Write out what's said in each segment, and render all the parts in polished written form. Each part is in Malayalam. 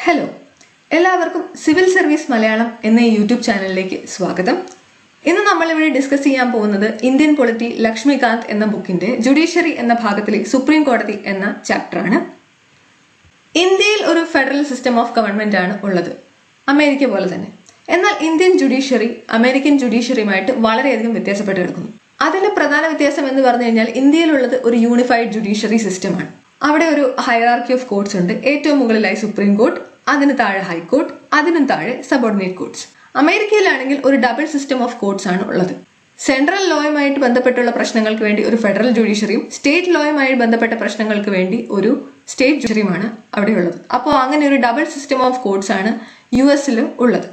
ഹലോ, എല്ലാവർക്കും സിവിൽ സർവീസ് മലയാളം എന്ന യൂട്യൂബ് ചാനലിലേക്ക് സ്വാഗതം. ഇന്ന് നമ്മളിവിടെ ഡിസ്കസ് ചെയ്യാൻ പോകുന്നത് ഇന്ത്യൻ പൊളിറ്റി ലക്ഷ്മികാന്ത് എന്ന ബുക്കിന്റെ ജുഡീഷ്യറി എന്ന ഭാഗത്തിലെ സുപ്രീം കോടതി എന്ന ചാപ്റ്ററാണ്. ഇന്ത്യയിൽ ഒരു ഫെഡറൽ സിസ്റ്റം ഓഫ് ഗവൺമെന്റ് ആണ് ഉള്ളത്, അമേരിക്ക പോലെ തന്നെ. എന്നാൽ ഇന്ത്യൻ ജുഡീഷ്യറി അമേരിക്കൻ ജുഡീഷ്യറിയുമായിട്ട് വളരെയധികം വ്യത്യാസപ്പെട്ട് കിടക്കുന്നു. അതിലെ പ്രധാന വ്യത്യാസം എന്ന് പറഞ്ഞു കഴിഞ്ഞാൽ ഇന്ത്യയിലുള്ളത് ഒരു യൂണിഫൈഡ് ജുഡീഷ്യറി സിസ്റ്റമാണ്. അവിടെ ഒരു ഹൈറാർക്കി ഓഫ് കോർട്സ് ഉണ്ട്. ഏറ്റവും മുകളിലായി സുപ്രീം കോർട്ട്, അതിന് താഴെ ഹൈക്കോർട്ട്, അതിനും താഴെ സബോർഡിനേറ്റ് കോർട്സ്. അമേരിക്കയിലാണെങ്കിൽ ഒരു ഡബിൾ സിസ്റ്റം ഓഫ് കോർട്സ് ആണ് ഉള്ളത്. സെൻട്രൽ ലോയുമായിട്ട് ബന്ധപ്പെട്ടുള്ള പ്രശ്നങ്ങൾക്ക് വേണ്ടി ഒരു ഫെഡറൽ ജുഡീഷ്യറിയും സ്റ്റേറ്റ് ലോയുമായി ബന്ധപ്പെട്ട പ്രശ്നങ്ങൾക്ക് വേണ്ടി ഒരു സ്റ്റേറ്റ് ജുഡീഷ്യറിയുമാണ് അവിടെയുള്ളത്. അപ്പോൾ അങ്ങനെ ഒരു ഡബിൾ സിസ്റ്റം ഓഫ് കോർട്സ് ആണ് US ഉള്ളത്.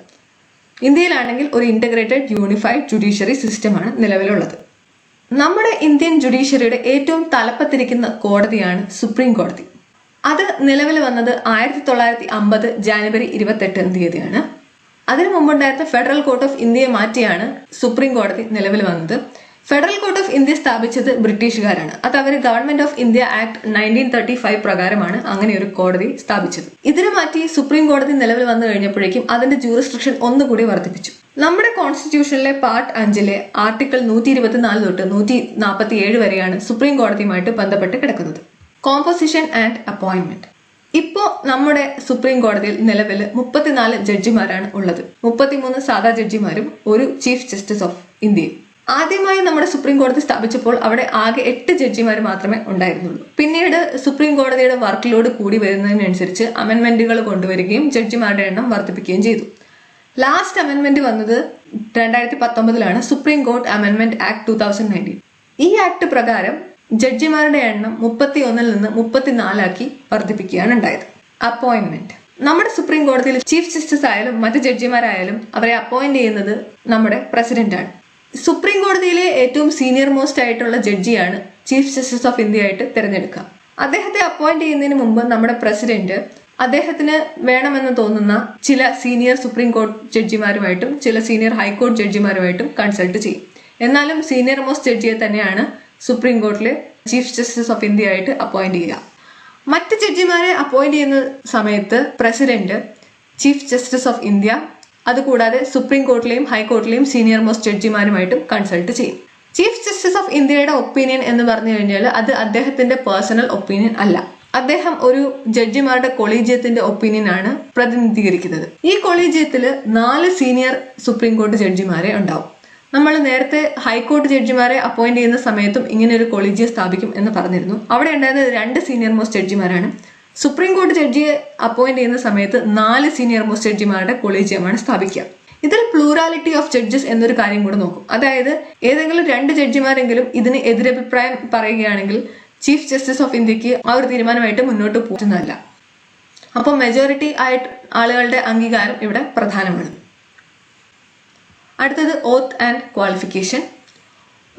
ഇന്ത്യയിലാണെങ്കിൽ ഒരു ഇന്റഗ്രേറ്റഡ് യൂണിഫൈഡ് ജുഡീഷ്യറി സിസ്റ്റമാണ് നിലവിലുള്ളത്. നമ്മുടെ ഇന്ത്യൻ ജുഡീഷ്യറിയുടെ ഏറ്റവും തലപ്പത്തിരിക്കുന്ന കോടതിയാണ് സുപ്രീം കോടതി. അത് നിലവിൽ വന്നത് 1950 ജാനുവരി 28 അതിനു മുമ്പുണ്ടായിരുന്ന ഫെഡറൽ കോർട്ട് ഓഫ് ഇന്ത്യയെ മാറ്റിയാണ് സുപ്രീം കോടതി നിലവിൽ വന്നത്. ഫെഡറൽ കോർട്ട് ഓഫ് ഇന്ത്യ സ്ഥാപിച്ചത് ബ്രിട്ടീഷുകാരാണ്. അത് അവർ ഗവൺമെന്റ് ഓഫ് ഇന്ത്യ ആക്ട് 1935 പ്രകാരമാണ് അങ്ങനെ ഒരു കോടതി സ്ഥാപിച്ചത്. ഇതിനു മാറ്റി സുപ്രീം കോടതി നിലവിൽ വന്നു കഴിഞ്ഞപ്പോഴേക്കും അതിന്റെ ജൂറിസ്ഡിക്ഷൻ ഒന്നുകൂടി വർദ്ധിപ്പിച്ചു. നമ്മുടെ കോൺസ്റ്റിറ്റ്യൂഷനിലെ പാർട്ട് 5 ആർട്ടിക്കിൾ 124 തൊട്ട് 147 വരെയാണ് സുപ്രീം കോടതിയുമായിട്ട് ബന്ധപ്പെട്ട് കിടക്കുന്നത്. Composition and appointment. ഇപ്പോ നമ്മുടെ സുപ്രീം കോടതിയിൽ നിലവിൽ 34 ജഡ്ജിമാരാണ് ഉള്ളത്. 33 സാധാ ജഡ്ജിമാരും ഒരു ചീഫ് ജസ്റ്റിസ് ഓഫ് ഇന്ത്യയും. ആദ്യമായി നമ്മുടെ സുപ്രീം കോടതി സ്ഥാപിച്ചപ്പോൾ അവിടെ ആകെ 8 ജഡ്ജിമാർ മാത്രമേ ഉണ്ടായിരുന്നുള്ളൂ. പിന്നീട് സുപ്രീം കോടതിയുടെ വർക്ക് ലോഡ് കൂടി വരുന്നതിനനുസരിച്ച് അമെന്റ്മെന്റുകൾ കൊണ്ടുവരികയും ജഡ്ജിമാരുടെ എണ്ണം വർദ്ധിപ്പിക്കുകയും ചെയ്തു. ലാസ്റ്റ് അമെന്റ്മെന്റ് വന്നത് 2019 സുപ്രീം കോർട്ട് അമെന്റ്മെന്റ് ആക്ട് 2019. ഈ ആക്ട് പ്രകാരം ജഡ്ജിമാരുടെ എണ്ണം 31 നിന്ന് 34 വർദ്ധിപ്പിക്കുകയാണ് ഉണ്ടായത്. അപ്പോയിന്റ്മെന്റ്. നമ്മുടെ സുപ്രീം കോടതിയിൽ ചീഫ് ജസ്റ്റിസ് ആയാലും മറ്റ് ജഡ്ജിമാരായാലും അവരെ അപ്പോയിന്റ് ചെയ്യുന്നത് നമ്മുടെ പ്രസിഡന്റ് ആണ്. സുപ്രീം കോടതിയിലെ ഏറ്റവും സീനിയർ മോസ്റ്റ് ആയിട്ടുള്ള ജഡ്ജിയാണ് ചീഫ് ജസ്റ്റിസ് ഓഫ് ഇന്ത്യ ആയിട്ട് തിരഞ്ഞെടുക്കുക. അദ്ദേഹത്തെ അപ്പോയിന്റ് ചെയ്യുന്നതിന് മുമ്പ് നമ്മുടെ പ്രസിഡന്റ് അദ്ദേഹത്തിന് വേണമെന്ന് തോന്നുന്ന ചില സീനിയർ സുപ്രീം കോടതി ജഡ്ജിമാരുമായിട്ടും ചില സീനിയർ ഹൈക്കോടതി ജഡ്ജിമാരുമായിട്ടും കൺസൾട്ട് ചെയ്യും. എന്നാലും സീനിയർ മോസ്റ്റ് ജഡ്ജിയെ തന്നെയാണ് സുപ്രീം കോർട്ടിലെ ചീഫ് ജസ്റ്റിസ് ഓഫ് ഇന്ത്യ ആയിട്ട് അപ്പോയിന്റ് ചെയ്യുക. മറ്റ് ജഡ്ജിമാരെ അപ്പോയിന്റ് ചെയ്യുന്ന സമയത്ത് president, chief justice of India, അതുകൂടാതെ സുപ്രീം കോർട്ടിലെയും ഹൈക്കോർട്ടിലെയും സീനിയർ മോസ്റ്റ് ജഡ്ജിമാരുമായിട്ടും കൺസൾട്ട് ചെയ്യും. ചീഫ് ജസ്റ്റിസ് ഓഫ് ഇന്ത്യയുടെ ഒപ്പീനിയൻ എന്ന് പറഞ്ഞു കഴിഞ്ഞാൽ അത് അദ്ദേഹത്തിന്റെ പേഴ്സണൽ ഒപ്പീനിയൻ അല്ല. അദ്ദേഹം ഒരു ജഡ്ജിമാരുടെ കൊളീജിയത്തിന്റെ ഒപ്പീനിയൻ ആണ് പ്രതിനിധീകരിക്കുന്നത്. ഈ കൊളീജിയത്തിൽ 4 സീനിയർ സുപ്രീം കോടതി ജഡ്ജിമാരെ ഉണ്ടാവും. നമ്മൾ നേരത്തെ ഹൈക്കോടതി ജഡ്ജിമാരെ അപ്പോയിന്റ് ചെയ്യുന്ന സമയത്തും ഇങ്ങനെ ഒരു കൊളീജിയം സ്ഥാപിക്കും എന്ന് പറഞ്ഞിരുന്നു. അവിടെ ഉണ്ടായിരുന്നത് 2 സീനിയർ മോസ്റ്റ് ജഡ്ജിമാരാണ്. സുപ്രീം കോടതി ജഡ്ജിയെ അപ്പോയിന്റ് ചെയ്യുന്ന സമയത്ത് 4 സീനിയർ മോസ്റ്റ് ജഡ്ജിമാരുടെ കൊളീജിയമാണ് സ്ഥാപിക്കുക. ഇതിൽ പ്ലൂറാലിറ്റി ഓഫ് ജഡ്ജസ് എന്നൊരു കാര്യം കൂടെ നോക്കും. അതായത് ഏതെങ്കിലും 2 ജഡ്ജിമാരെങ്കിലും ഇതിന് എതിരഭിപ്രായം പറയുകയാണെങ്കിൽ ചീഫ് ജസ്റ്റിസ് ഓഫ് ഇന്ത്യക്ക് ആ ഒരു തീരുമാനമായിട്ട് മുന്നോട്ട് പോകുന്നതല്ല. അപ്പോൾ മെജോറിറ്റി ആയിട്ട് ആളുകളുടെ അംഗീകാരം ഇവിടെ പ്രധാനമാണ്. അടുത്തത് ഓത്ത് ആൻഡ് ക്വാളിഫിക്കേഷൻ.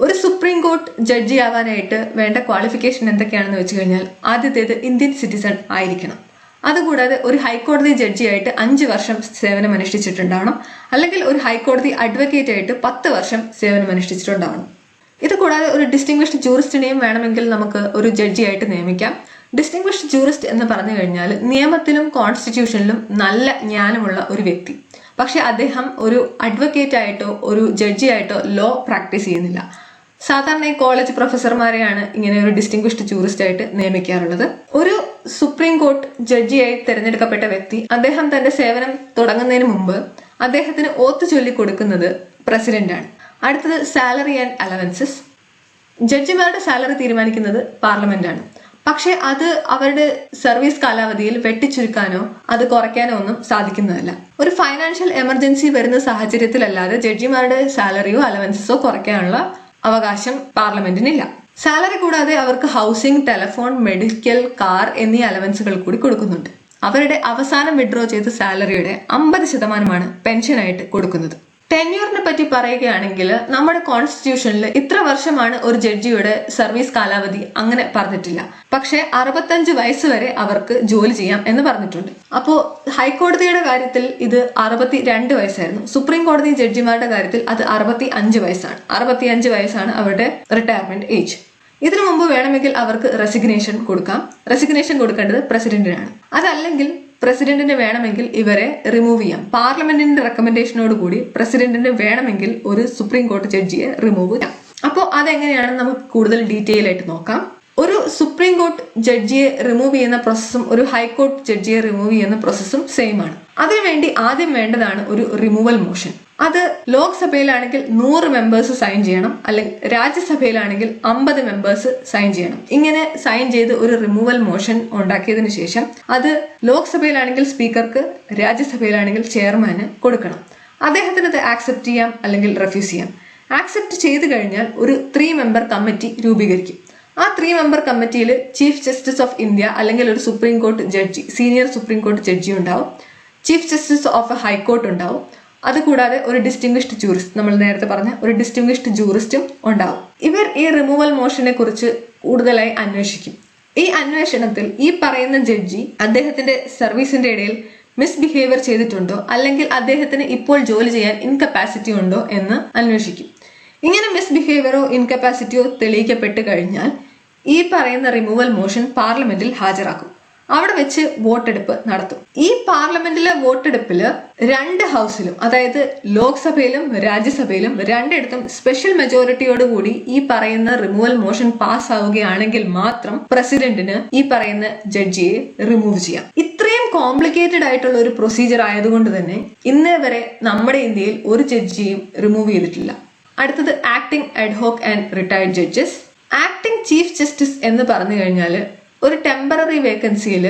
ഒരു സുപ്രീം കോർട്ട് ജഡ്ജി ആവാനായിട്ട് വേണ്ട ക്വാളിഫിക്കേഷൻ എന്തൊക്കെയാണെന്ന് വെച്ച് കഴിഞ്ഞാൽ ആദ്യത്തേത് ഇന്ത്യൻ സിറ്റിസൺ ആയിരിക്കണം. അതുകൂടാതെ ഒരു ഹൈക്കോടതി ജഡ്ജിയായിട്ട് 5 വർഷം സേവനം അനുഷ്ഠിച്ചിട്ടുണ്ടാവണം. അല്ലെങ്കിൽ ഒരു ഹൈക്കോടതി അഡ്വക്കേറ്റ് ആയിട്ട് 10 വർഷം സേവനം അനുഷ്ഠിച്ചിട്ടുണ്ടാവണം. ഇത് കൂടാതെ ഒരു ഡിസ്റ്റിംഗ്വിഷ്ഡ് ജൂറിസ്റ്റിനെയും വേണമെങ്കിൽ നമുക്ക് ഒരു ജഡ്ജിയായിട്ട് നിയമിക്കാം. ഡിസ്റ്റിംഗ്വിഷ്ഡ് ജൂറിസ്റ്റ് എന്ന് പറഞ്ഞു കഴിഞ്ഞാൽ നിയമത്തിലും കോൺസ്റ്റിറ്റ്യൂഷനിലും നല്ല ജ്ഞാനമുള്ള ഒരു വ്യക്തി. പക്ഷെ അദ്ദേഹം ഒരു അഡ്വക്കേറ്റ് ആയിട്ടോ ഒരു ജഡ്ജി ആയിട്ടോ ലോ പ്രാക്ടീസ് ചെയ്യുന്നില്ല. സാധാരണ ഈ കോളേജ് പ്രൊഫസർമാരെയാണ് ഇങ്ങനെ ഒരു ഡിസ്റ്റിംഗ്വിഷ്ഡ് ജൂറിസ്റ്റ് ആയിട്ട് നിയമിക്കാറുള്ളത്. ഒരു സുപ്രീം കോർട്ട് ജഡ്ജിയായി തിരഞ്ഞെടുക്കപ്പെട്ട വ്യക്തി അദ്ദേഹം തന്റെ സേവനം തുടങ്ങുന്നതിന് മുമ്പ് അദ്ദേഹത്തിന് ഓത്ത് ചൊല്ലി കൊടുക്കുന്നത് പ്രസിഡന്റാണ്. അടുത്തത് സാലറി ആൻഡ് അലവൻസസ്. ജഡ്ജിമാരുടെ സാലറി തീരുമാനിക്കുന്നത് പാർലമെന്റ് ആണ്. പക്ഷെ അത് അവരുടെ സർവീസ് കാലാവധിയിൽ വെട്ടിച്ചുരുക്കാനോ അത് കുറയ്ക്കാനോ ഒന്നും സാധിക്കുന്നതല്ല. ഒരു ഫൈനാൻഷ്യൽ എമർജൻസി വരുന്ന സാഹചര്യത്തിലല്ലാതെ ജഡ്ജിമാരുടെ സാലറിയോ അലവൻസസോ കുറയ്ക്കാനുള്ള അവകാശം പാർലമെന്റിനില്ല. സാലറി കൂടാതെ അവർക്ക് ഹൗസിംഗ്, ടെലിഫോൺ, മെഡിക്കൽ, കാർ എന്നീ അലവൻസുകൾ കൂടി കൊടുക്കുന്നുണ്ട്. അവരുടെ അവസാനം വിഡ്രോ ചെയ്ത സാലറിയുടെ 50% പെൻഷനായിട്ട് കൊടുക്കുന്നത്. ടെന്യൂറിനെ പറ്റി പറയുകയാണെങ്കിൽ നമ്മുടെ കോൺസ്റ്റിറ്റ്യൂഷനിൽ ഇത്ര വർഷമാണ് ഒരു ജഡ്ജിയുടെ സർവീസ് കാലാവധി അങ്ങനെ പറഞ്ഞിട്ടില്ല. പക്ഷെ 65 വയസ്സ് വരെ അവർക്ക് ജോലി ചെയ്യാം എന്ന് പറഞ്ഞിട്ടുണ്ട്. അപ്പോൾ ഹൈക്കോടതിയുടെ കാര്യത്തിൽ ഇത് 62 വയസ്സായിരുന്നു. സുപ്രീം കോടതി ജഡ്ജിമാരുടെ കാര്യത്തിൽ അത് 65 വയസ്സാണ്. 65 വയസ്സാണ് അവരുടെ റിട്ടയർമെന്റ് ഏജ്. ഇതിനു മുമ്പ് വേണമെങ്കിൽ അവർക്ക് റെസിഗ്നേഷൻ കൊടുക്കാം. റെസിഗ്നേഷൻ കൊടുക്കേണ്ടത് പ്രസിഡന്റിനാണ്. അതല്ലെങ്കിൽ പ്രസിഡന്റിന് വേണമെങ്കിൽ ഇവരെ റിമൂവ് ചെയ്യാം. പാർലമെന്റിന്റെ റെക്കമെൻഡേഷനോട് കൂടി പ്രസിഡന്റിന് വേണമെങ്കിൽ ഒരു സുപ്രീം കോടതി ജഡ്ജിയെ റിമൂവ് ചെയ്യാം. അപ്പോൾ അതെങ്ങനെയാണെന്ന് നമുക്ക് കൂടുതൽ ഡീറ്റെയിൽ ആയിട്ട് നോക്കാം. ഒരു സുപ്രീം കോർട്ട് ജഡ്ജിയെ റിമൂവ് ചെയ്യുന്ന പ്രോസസ്സും ഒരു ഹൈക്കോർട്ട് ജഡ്ജിയെ റിമൂവ് ചെയ്യുന്ന പ്രോസസ്സും സെയിം ആണ്. അതിനുവേണ്ടി ആദ്യം വേണ്ടതാണ് ഒരു റിമൂവൽ മോഷൻ. അത് ലോക്സഭയിലാണെങ്കിൽ 100 മെമ്പേഴ്സ് സൈൻ ചെയ്യണം, അല്ലെങ്കിൽ രാജ്യസഭയിലാണെങ്കിൽ 50 മെമ്പേഴ്സ് സൈൻ ചെയ്യണം. ഇങ്ങനെ സൈൻ ചെയ്ത് ഒരു റിമൂവൽ മോഷൻ ഉണ്ടാക്കിയതിനു ശേഷം അത് ലോക്സഭയിലാണെങ്കിൽ സ്പീക്കർക്ക്, രാജ്യസഭയിലാണെങ്കിൽ ചെയർമാന് കൊടുക്കണം. അദ്ദേഹത്തിന് അത് ആക്സെപ്റ്റ് ചെയ്യാം അല്ലെങ്കിൽ റെഫ്യൂസ് ചെയ്യാം. ആക്സെപ്റ്റ് ചെയ്തു കഴിഞ്ഞാൽ ഒരു 3 മെമ്പർ കമ്മിറ്റി രൂപീകരിക്കും. ആ 3 മെമ്പർ കമ്മിറ്റിയിൽ ചീഫ് ജസ്റ്റിസ് ഓഫ് ഇന്ത്യ അല്ലെങ്കിൽ ഒരു supreme court judge, senior supreme court judge ഉണ്ടാവും, chief justice of a high court ഉണ്ടാവും. അതുകൂടാതെ ഒരു ഡിസ്റ്റിംഗ്വിഷ്ഡ് ജൂറിസ്റ്റ്, നമ്മൾ നേരത്തെ പറഞ്ഞ ഒരു ഡിസ്റ്റിംഗ്വിഷ്ഡ് ജൂറിസ്റ്റും ഉണ്ടാവും. ഇവർ ഈ റിമൂവൽ മോഷനെ കുറിച്ച് കൂടുതലായി അന്വേഷിക്കും. ഈ അന്വേഷണത്തിൽ ഈ പറയുന്ന ജഡ്ജി അദ്ദേഹത്തിന്റെ സർവീസിന്റെ ഇടയിൽ മിസ്ബിഹേവിയർ ചെയ്തിട്ടുണ്ടോ അല്ലെങ്കിൽ അദ്ദേഹത്തിന് ഇപ്പോൾ ജോലി ചെയ്യാൻ ഇൻകപ്പാസിറ്റി ഉണ്ടോ എന്ന് അന്വേഷിക്കും. ഇങ്ങനെ മിസ്ബിഹേവിയറോ ഇൻകപ്പാസിറ്റിയോ തെളിയിക്കപ്പെട്ട് കഴിഞ്ഞാൽ ഈ പറയുന്ന റിമൂവൽ മോഷൻ പാർലമെന്റിൽ ഹാജരാക്കും. അവിടെ വെച്ച് വോട്ടെടുപ്പ് നടത്തും. ഈ പാർലമെന്റിലെ വോട്ടെടുപ്പില് 2 ഹൗസിലും, അതായത് ലോക്സഭയിലും രാജ്യസഭയിലും രണ്ടിടത്തും സ്പെഷ്യൽ മെജോറിറ്റിയോട് കൂടി ഈ പറയുന്ന റിമൂവൽ മോഷൻ പാസ് ആവുകയാണെങ്കിൽ മാത്രം പ്രസിഡന്റിന് ഈ പറയുന്ന ജഡ്ജിയെ റിമൂവ് ചെയ്യാം. ഇത്രയും കോംപ്ലിക്കേറ്റഡ് ആയിട്ടുള്ള ഒരു പ്രൊസീജിയർ ആയതുകൊണ്ട് തന്നെ ഇന്നേ വരെ നമ്മുടെ ഇന്ത്യയിൽ ഒരു ജഡ്ജിയും റിമൂവ് ചെയ്തിട്ടില്ല. അടുത്തത് acting ad hoc and retired judges. Acting chief justice എന്ന് പറഞ്ഞു കഴിഞ്ഞാൽ ഒരു ടെമ്പററി വേക്കൻസിയിൽ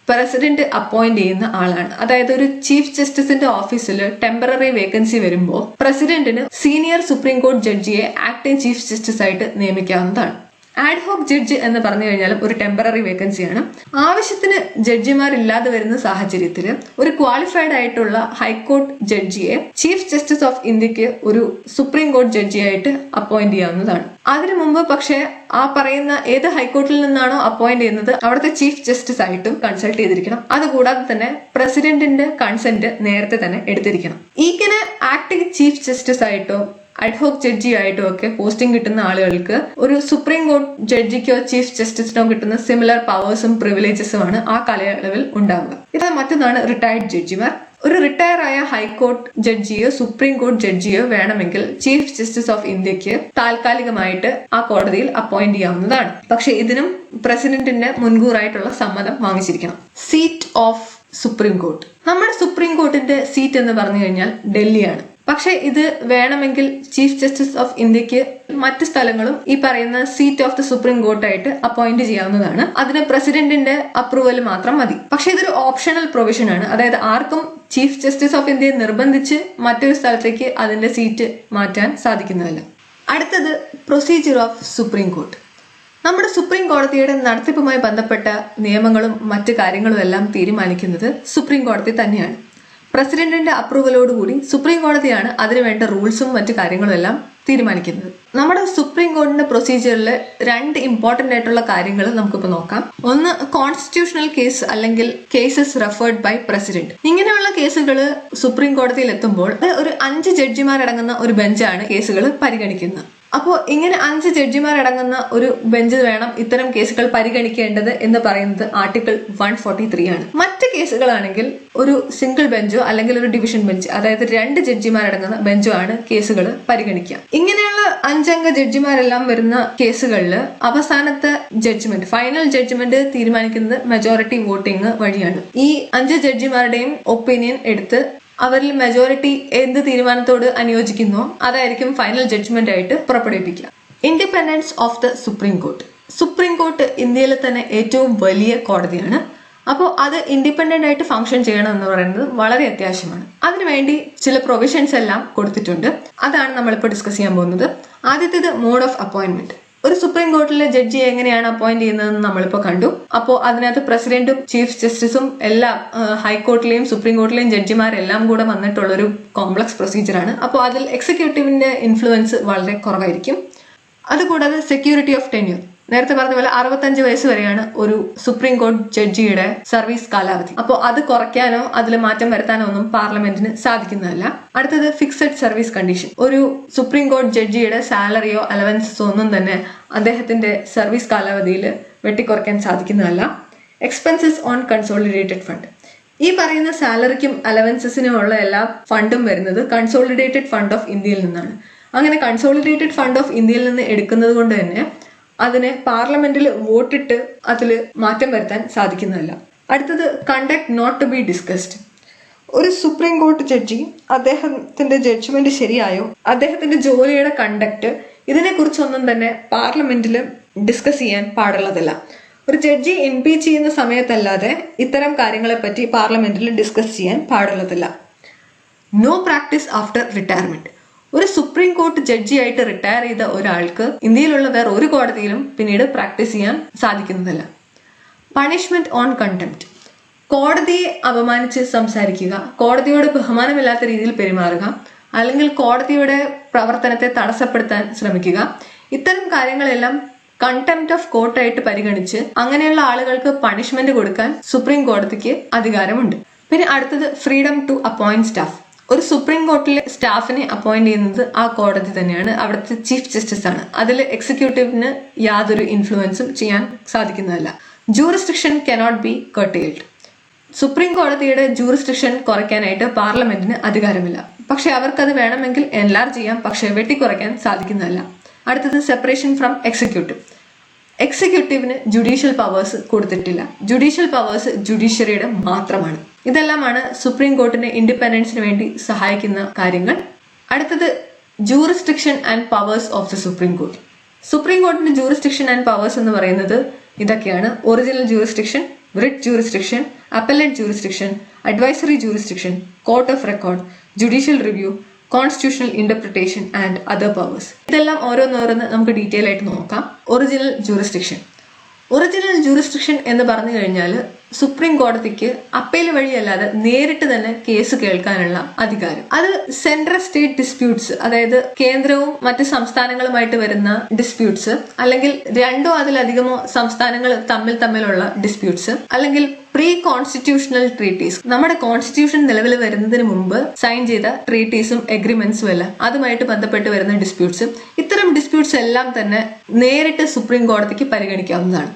പ്രസിഡന്റ് അപ്പോയിന്റ് ചെയ്യുന്ന ആളാണ്. അതായത് ഒരു ചീഫ് ജസ്റ്റിസിന്റെ ഓഫീസിൽ ടെമ്പററി വേക്കൻസി വരുമ്പോൾ പ്രസിഡന്റിന് സീനിയർ സുപ്രീം കോർട്ട് ജഡ്ജിയെ ആക്ടിംഗ് ചീഫ് ജസ്റ്റിസ് ആയിട്ട് നിയമിക്കാവുന്നതാണ്. ആഡ്ഹോക് ജഡ്ജ് എന്ന് പറഞ്ഞു കഴിഞ്ഞാലും ഒരു ടെമ്പററി വേക്കൻസിയാണ്. ആവശ്യത്തിന് ജഡ്ജിമാരില്ലാതെ വരുന്ന സാഹചര്യത്തിൽ ഒരു ക്വാളിഫൈഡ് ആയിട്ടുള്ള ഹൈക്കോർട്ട് ജഡ്ജിയെ ചീഫ് ജസ്റ്റിസ് ഓഫ് ഇന്ത്യക്ക് ഒരു സുപ്രീം കോർട്ട് ജഡ്ജിയായിട്ട് അപ്പോയിന്റ് ചെയ്യാവുന്നതാണ്. അതിനു മുമ്പ് പക്ഷേ ആ പറയുന്ന ഏത് ഹൈക്കോർട്ടിൽ നിന്നാണോ അപ്പോയിന്റ് ചെയ്യുന്നത് അവിടുത്തെ ചീഫ് ജസ്റ്റിസ് ആയിട്ടും കൺസൾട്ട് ചെയ്തിരിക്കണം. അതുകൂടാതെ തന്നെ പ്രസിഡന്റിന്റെ കൺസെന്റ് നേരത്തെ തന്നെ എടുത്തിരിക്കണം. ഇങ്ങനെ ആക്ടിംഗ് ചീഫ് ജസ്റ്റിസ് ആയിട്ടോ അഡ്ഹോക് ജഡ്ജി ആയിട്ടോ ഒക്കെ പോസ്റ്റിംഗ് കിട്ടുന്ന ആളുകൾക്ക് ഒരു സുപ്രീം കോർട്ട് ജഡ്ജിക്കോ ചീഫ് ജസ്റ്റിസിനോ കിട്ടുന്ന സിമിലർ പവേഴ്സും പ്രിവിലേജസും ആണ് ആ കാലയളവിൽ ഉണ്ടാവുക. ഇത് മറ്റൊന്നാണ് റിട്ടയർഡ് ജഡ്ജിമാർ. ഒരു റിട്ടയർ ആയ ഹൈക്കോർട്ട് ജഡ്ജിയോ സുപ്രീം കോർട്ട് ജഡ്ജിയോ വേണമെങ്കിൽ ചീഫ് ജസ്റ്റിസ് ഓഫ് ഇന്ത്യക്ക് താൽക്കാലികമായിട്ട് ആ കോടതിയിൽ അപ്പോയിന്റ് ചെയ്യാവുന്നതാണ്. പക്ഷെ ഇതിനും പ്രസിഡന്റിന്റെ മുൻകൂറായിട്ടുള്ള സമ്മതം വാങ്ങിച്ചിരിക്കണം. Seat of supreme court. നമ്മുടെ സുപ്രീം കോർട്ടിന്റെ സീറ്റ് എന്ന് പറഞ്ഞു കഴിഞ്ഞാൽ ഡൽഹിയാണ്. പക്ഷെ ഇത് വേണമെങ്കിൽ ചീഫ് ജസ്റ്റിസ് ഓഫ് ഇന്ത്യക്ക് മറ്റ് സ്ഥലങ്ങളും ഈ പറയുന്ന സീറ്റ് ഓഫ് ദ സുപ്രീം കോർട്ടായിട്ട് അപ്പോയിന്റ് ചെയ്യാവുന്നതാണ്. അതിന് പ്രസിഡന്റിന്റെ അപ്രൂവൽ മാത്രം മതി. പക്ഷെ ഇതൊരു ഓപ്ഷണൽ പ്രൊവിഷൻ ആണ്. അതായത് ആർക്കും ചീഫ് ജസ്റ്റിസ് ഓഫ് ഇന്ത്യയെ നിർബന്ധിച്ച് മറ്റൊരു സ്ഥലത്തേക്ക് അതിന്റെ സീറ്റ് മാറ്റാൻ സാധിക്കുന്നതല്ല. അടുത്തത് പ്രൊസീജിയർ ഓഫ് സുപ്രീം കോർട്ട്. നമ്മുടെ സുപ്രീം കോടതിയുടെ നടത്തിപ്പുമായി ബന്ധപ്പെട്ട നിയമങ്ങളും മറ്റു കാര്യങ്ങളും എല്ലാം തീരുമാനിക്കുന്നത് സുപ്രീം കോടതി തന്നെയാണ്. പ്രസിഡന്റിന്റെ അപ്രൂവലോടുകൂടി സുപ്രീം കോടതിയാണ് അതിനുവേണ്ട റൂൾസും മറ്റു കാര്യങ്ങളും എല്ലാം തീരുമാനിക്കുന്നത്. നമ്മുടെ സുപ്രീം കോടതിയുടെ പ്രൊസീജിയറിൽ 2 ഇമ്പോർട്ടന്റ് ആയിട്ടുള്ള കാര്യങ്ങൾ നമുക്കിപ്പോൾ നോക്കാം. ഒന്ന് കോൺസ്റ്റിറ്റ്യൂഷണൽ കേസ് അല്ലെങ്കിൽ കേസസ് റെഫേർഡ് ബൈ പ്രസിഡന്റ്. ഇങ്ങനെയുള്ള കേസുകൾ സുപ്രീം കോടതിയിൽ എത്തുമ്പോൾ ഒരു 5 ജഡ്ജിമാരടങ്ങുന്ന ഒരു ബെഞ്ചാണ് കേസുകൾ പരിഗണിക്കുന്നത്. അപ്പോൾ ഇങ്ങനെ 5 ജഡ്ജിമാരടങ്ങുന്ന ഒരു ബെഞ്ച് വേണം ഇത്തരം കേസുകൾ പരിഗണിക്കേണ്ടത് എന്ന് പറയുന്നത് ആർട്ടിക്കിൾ 143 ആണ്. മറ്റ് കേസുകളാണെങ്കിൽ ഒരു സിംഗിൾ ബെഞ്ചോ അല്ലെങ്കിൽ ഒരു ഡിവിഷൻ ബെഞ്ച്, അതായത് 2 ജഡ്ജിമാരടങ്ങുന്ന ബെഞ്ചോ ആണ് കേസുകൾ പരിഗണിക്കുക. ഇങ്ങനെയുള്ള 5 അംഗ ജഡ്ജിമാരെല്ലാം വരുന്ന കേസുകളിൽ അവസാനത്തെ ജഡ്ജ്മെന്റ്, ഫൈനൽ ജഡ്ജ്മെന്റ് തീരുമാനിക്കുന്നത് മെജോറിറ്റി വോട്ടിംഗ് വഴിയാണ്. ഈ 5 ജഡ്ജിമാരുടെയും ഒപ്പീനിയൻ എടുത്ത് അവരിൽ മെജോറിറ്റി എന്ത് തീരുമാനത്തോട് അനുയോജിക്കുന്നോ അതായിരിക്കും ഫൈനൽ ജഡ്ജ്മെന്റ് ആയിട്ട് പുറപ്പെടുവിപ്പിക്കുക. Independence of the supreme court. Supreme court ഇന്ത്യയിലെ തന്നെ ഏറ്റവും വലിയ കോടതിയാണ്. അപ്പോൾ അത് ഇൻഡിപെൻഡന്റ് ആയിട്ട് ഫംഗ്ഷൻ ചെയ്യണം എന്ന് പറയുന്നത് വളരെ അത്യാവശ്യമാണ്. അതിനുവേണ്ടി ചില പ്രൊവിഷൻസ് എല്ലാം കൊടുത്തിട്ടുണ്ട്. അതാണ് നമ്മളിപ്പോൾ ഡിസ്കസ് ചെയ്യാൻ പോകുന്നത്. ആദ്യത്തേത് മോഡ് ഓഫ് അപ്പോയിന്റ്മെന്റ്. ഒരു സുപ്രീം കോർട്ടിലെ ജഡ്ജിയെ എങ്ങനെയാണ് അപ്പോയിന്റ് ചെയ്യുന്നതെന്ന് നമ്മളിപ്പോൾ കണ്ടു. അപ്പോൾ അതിനകത്ത് പ്രസിഡന്റും ചീഫ് ജസ്റ്റിസും എല്ലാ ഹൈക്കോർട്ടിലെയും സുപ്രീം കോർട്ടിലെയും ജഡ്ജിമാരെല്ലാം കൂടെ വന്നിട്ടുള്ളൊരു കോംപ്ലക്സ് പ്രൊസീജിയറാണ്. അപ്പോൾ അതിൽ എക്സിക്യൂട്ടീവിന്റെ ഇൻഫ്ലുവൻസ് വളരെ കുറവായിരിക്കും. അതുകൂടാതെ സെക്യൂരിറ്റി ഓഫ് ടെന്യൂർ. നേരത്തെ പറഞ്ഞ പോലെ 65 വയസ്സ് വരെയാണ് ഒരു സുപ്രീം കോർട്ട് ജഡ്ജിയുടെ സർവീസ് കാലാവധി. അപ്പോൾ അത് കുറയ്ക്കാനോ അതിൽ മാറ്റം വരുത്താനോ ഒന്നും പാർലമെന്റിന് സാധിക്കുന്നതല്ല. അടുത്തത് ഫിക്സഡ് സർവീസ് കണ്ടീഷൻ. ഒരു സുപ്രീം കോർട്ട് ജഡ്ജിയുടെ സാലറിയോ അലവൻസസോ ഒന്നും തന്നെ അദ്ദേഹത്തിന്റെ സർവീസ് കാലാവധിയിൽ വെട്ടിക്കുറയ്ക്കാൻ സാധിക്കുന്നതല്ല. Expenses on consolidated fund. ഈ പറയുന്ന സാലറിക്കും അലവൻസസിനും ഉള്ള എല്ലാ ഫണ്ടും വരുന്നത് കൺസോളിഡേറ്റഡ് ഫണ്ട് ഓഫ് ഇന്ത്യയിൽ നിന്നാണ്. അങ്ങനെ കൺസോളിഡേറ്റഡ് ഫണ്ട് ഓഫ് ഇന്ത്യയിൽ നിന്ന് എടുക്കുന്നത് കൊണ്ട് തന്നെ അതിനെ പാർലമെന്റിൽ വോട്ടിട്ട് അതിൽ മാറ്റം വരുത്താൻ സാധിക്കുന്നതല്ല. അടുത്തത് conduct not to be discussed. ഒരു സുപ്രീം കോടതി ജഡ്ജി അദ്ദേഹത്തിന്റെ ജഡ്ജ്മെന്റ് ശരിയായോ, അദ്ദേഹത്തിന്റെ ജോലിയുടെ കണ്ടക്ട്, ഇതിനെക്കുറിച്ചൊന്നും തന്നെ പാർലമെന്റിൽ ഡിസ്കസ് ചെയ്യാൻ പാടുള്ളതല്ല. ഒരു ജഡ്ജി ഇംപീച്ച് ചെയ്യുന്ന സമയത്തല്ലാതെ ഇത്തരം കാര്യങ്ങളെപ്പറ്റി പാർലമെന്റിൽ ഡിസ്കസ് ചെയ്യാൻ പാടുള്ളതല്ല. No practice after retirement. ഒരു സുപ്രീം കോടതി ജഡ്ജിയായിട്ട് റിട്ടയർ ചെയ്ത ഒരാൾക്ക് ഇന്ത്യയിലുള്ള വേറെ ഒരു കോടതിയിലും പിന്നീട് പ്രാക്ടീസ് ചെയ്യാൻ സാധിക്കുന്നതല്ല. Punishment on contempt. കോടതിയെ അപമാനിച്ച് സംസാരിക്കുക, കോടതിയോട് ബഹുമാനമില്ലാത്ത രീതിയിൽ പെരുമാറുക, അല്ലെങ്കിൽ കോടതിയുടെ പ്രവർത്തനത്തെ തടസ്സപ്പെടുത്താൻ ശ്രമിക്കുക, ഇത്തരം കാര്യങ്ങളെല്ലാം കണ്ടംപ്റ്റ് ഓഫ് കോർട്ടായിട്ട് പരിഗണിച്ച് അങ്ങനെയുള്ള ആളുകൾക്ക് പണിഷ്മെന്റ് കൊടുക്കാൻ സുപ്രീം കോടതിക്ക് അധികാരമുണ്ട്. പിന്നെ അടുത്തത് ഫ്രീഡം ടു അപ്പോയിന്റ് സ്റ്റാഫ്. ഒരു സുപ്രീം കോർട്ടിലെ സ്റ്റാഫിനെ അപ്പോയിന്റ് ചെയ്യുന്നത് ആ കോടതി തന്നെയാണ്, അവിടുത്തെ ചീഫ് ജസ്റ്റിസ് ആണ്. അതിൽ എക്സിക്യൂട്ടീവിന് യാതൊരു ഇൻഫ്ലുവൻസും ചെയ്യാൻ സാധിക്കുന്നതല്ല. Jurisdiction cannot be curtailed. സുപ്രീം കോടതിയുടെ ജൂറിസ്ഡിക്ഷൻ കുറയ്ക്കാനായിട്ട് പാർലമെന്റിന് അധികാരമില്ല. പക്ഷെ അവർക്കത് വേണമെങ്കിൽ എൻലാർജ് ചെയ്യാം, പക്ഷെ വെട്ടിക്കുറയ്ക്കാൻ സാധിക്കുന്നതല്ല. അടുത്തത് സെപ്പറേഷൻ ഫ്രം എക്സിക്യൂട്ടീവ്. എക്സിക്യൂട്ടീവിന് ജുഡീഷ്യൽ പവേഴ്സ് കൊടുത്തിട്ടില്ല. ജുഡീഷ്യൽ പവേഴ്സ് ജുഡീഷ്യറിയുടെ മാത്രമാണ്. ഇതെല്ലാമാണ് സുപ്രീം കോർട്ടിന്റെ ഇൻഡിപെൻഡൻസിന് വേണ്ടി സഹായിക്കുന്ന കാര്യങ്ങൾ. അടുത്തത് jurisdiction and powers of the supreme court. Supreme കോർട്ടിന്റെ ജൂറിസ്ഡിക്ഷൻ ആൻഡ് പവേഴ്സ് എന്ന് പറയുന്നത് ഇതൊക്കെയാണ്: original jurisdiction, writ jurisdiction, appellate jurisdiction, advisory jurisdiction, court of record, judicial review, constitutional interpretation and other powers. ഇതെല്ലാം ഓരോന്നോരോന്ന് നമുക്ക് ഡീറ്റെയിൽ ആയിട്ട് നോക്കാം. Original jurisdiction. ഒറിജിനൽ ജൂറിസ്ഡിക്ഷൻ എന്ന് പറഞ്ഞു കഴിഞ്ഞാൽ സുപ്രീം കോടതിക്ക് അപ്പീൽ വഴിയല്ലാതെ നേരിട്ട് തന്നെ കേസ് കേൾക്കാനുള്ള അധികാരം. അത് സെൻട്രൽ സ്റ്റേറ്റ് ഡിസ്പ്യൂട്ട്സ്, അതായത് കേന്ദ്രവും മറ്റ് സംസ്ഥാനങ്ങളുമായിട്ട് വരുന്ന ഡിസ്പ്യൂട്ട്സ്, അല്ലെങ്കിൽ രണ്ടോ അതിലധികമോ സംസ്ഥാനങ്ങൾ തമ്മിലുള്ള ഡിസ്പ്യൂട്ട്സ്, അല്ലെങ്കിൽ പ്രീ കോൺസ്റ്റിറ്റ്യൂഷണൽ ട്രീറ്റീസ്, നമ്മുടെ കോൺസ്റ്റിറ്റ്യൂഷൻ നിലവിൽ വരുന്നതിന് മുമ്പ് സൈൻ ചെയ്ത ട്രീറ്റീസും എഗ്രിമെന്റ്സും എല്ലാം അതുമായിട്ട് ബന്ധപ്പെട്ട് വരുന്ന ഡിസ്പ്യൂട്ട്സ്, ഇത്തരം ഡിസ്പ്യൂട്ട്സ് എല്ലാം തന്നെ നേരിട്ട് സുപ്രീം കോടതിക്ക് പരിഗണിക്കാവുന്നതാണ്.